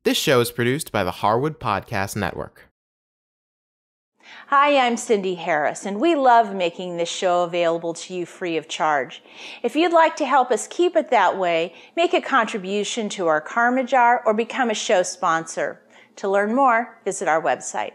This show is produced by the Harwood Podcast Network. Hi, I'm Cindy Harris, and we love making this show available to you free of charge. If you'd like to help us keep it that way, make a contribution to our Karma Jar or become a show sponsor. To learn more, visit our website.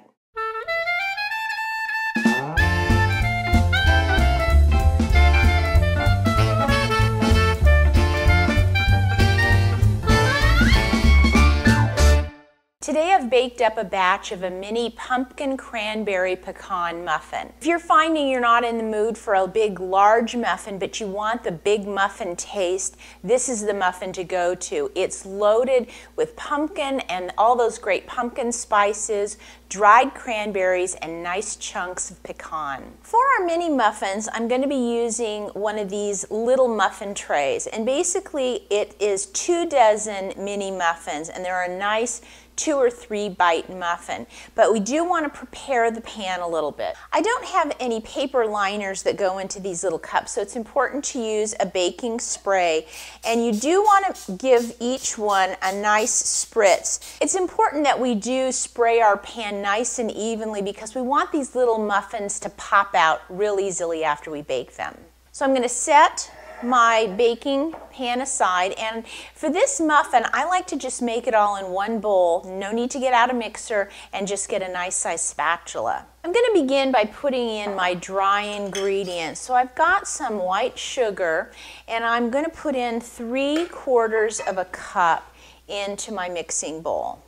Today I've baked up a batch of a mini pumpkin cranberry pecan muffin. If you're finding you're not in the mood for a big large muffin but you want the big muffin taste, this is the muffin to go to. It's loaded with pumpkin and all those great pumpkin spices, dried cranberries, and nice chunks of pecan. For our mini muffins, I'm going to be using one of these little muffin trays, and basically it is 24 mini muffins, and they're a nice 2 or 3 bite muffin, but we do want to prepare the pan a little bit. I don't have any paper liners that go into these little cups, so it's important to use a baking spray, and you do want to give each one a nice spritz. It's important that we do spray our pan nice and evenly because we want these little muffins to pop out real easily after we bake them. So I'm going to set my baking pan aside, and for this muffin I like to just make it all in one bowl. No need to get out a mixer, and just get a nice size spatula. I'm going to begin by putting in my dry ingredients. So I've got some white sugar, and I'm going to put in 3/4 of a cup into my mixing bowl.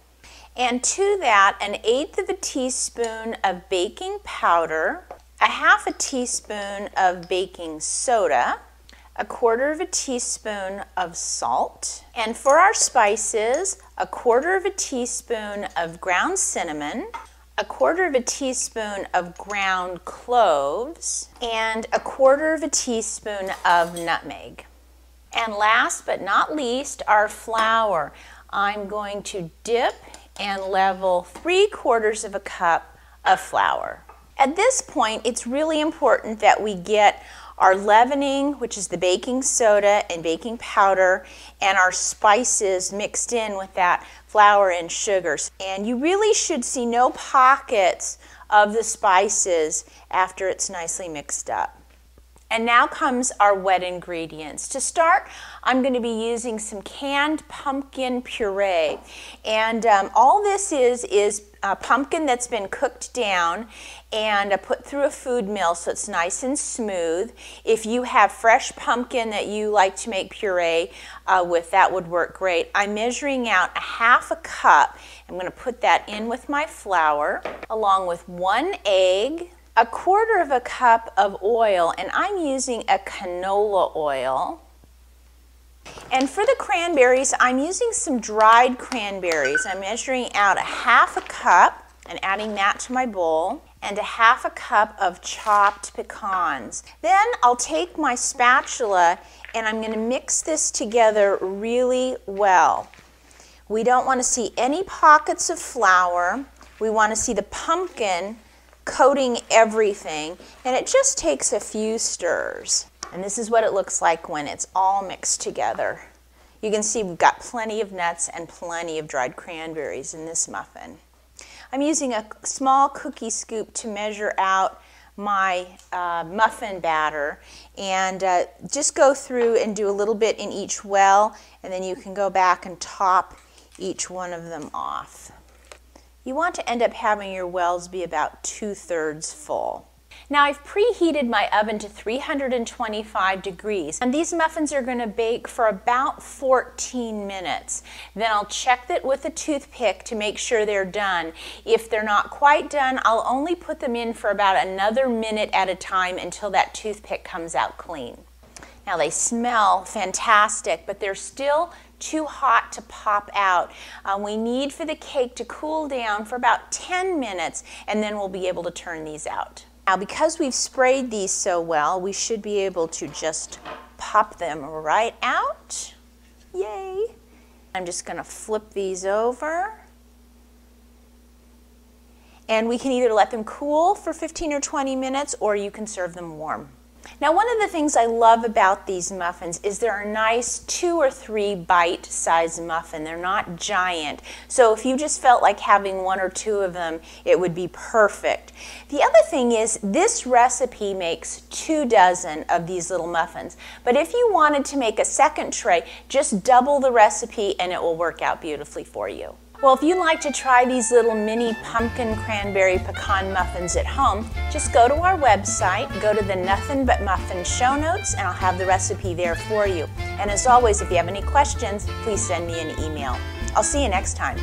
And to that, 1/8 teaspoon of baking powder, 1/2 teaspoon of baking soda, 1/4 teaspoon of salt, and for our spices, 1/4 teaspoon of ground cinnamon, 1/4 teaspoon of ground cloves, and 1/4 teaspoon of nutmeg. And last but not least, our flour. I'm going to dip and level 3/4 of a cup of flour. At this point, it's really important that we get our leavening, which is the baking soda and baking powder, and our spices mixed in with that flour and sugars. And you really should see no pockets of the spices after it's nicely mixed up. And now comes our wet ingredients. To start, I'm going to be using some canned pumpkin puree. And all this is pumpkin that's been cooked down and put through a food mill so it's nice and smooth. If you have fresh pumpkin that you like to make puree with, that would work great. I'm measuring out 1/2 cup. I'm going to put that in with my flour, along with 1 egg, 1/4 cup of oil, and I'm using a canola oil. And for the cranberries, I'm using some dried cranberries. I'm measuring out 1/2 cup and adding that to my bowl, and 1/2 cup of chopped pecans. Then I'll take my spatula and I'm going to mix this together really well. We don't want to see any pockets of flour. We want to see the pumpkin coating everything, and it just takes a few stirs. And this is what it looks like when it's all mixed together. You can see we've got plenty of nuts and plenty of dried cranberries in this muffin. I'm using a small cookie scoop to measure out my muffin batter, and just go through and do a little bit in each well, and then you can go back and top each one of them off. You want to end up having your wells be about 2/3 full. Now I've preheated my oven to 325 degrees, and these muffins are going to bake for about 14 minutes. Then I'll check it with a toothpick to make sure they're done. If they're not quite done, I'll only put them in for about another minute at a time until that toothpick comes out clean. Now they smell fantastic, but they're still too hot to pop out. We need for the cake to cool down for about 10 minutes, and then we'll be able to turn these out. Now, because we've sprayed these so well, we should be able to just pop them right out. Yay! I'm just going to flip these over. And we can either let them cool for 15 or 20 minutes, or you can serve them warm. Now, one of the things I love about these muffins is they're a nice 2 or 3 bite-sized muffin. They're not giant. So if you just felt like having 1 or 2 of them, it would be perfect. The other thing is this recipe makes 2 dozen of these little muffins. But if you wanted to make a second tray, just double the recipe and it will work out beautifully for you. Well, if you'd like to try these little mini pumpkin cranberry pecan muffins at home, just go to our website, go to the Nothing But Muffin show notes, and I'll have the recipe there for you. And as always, if you have any questions, please send me an email. I'll see you next time.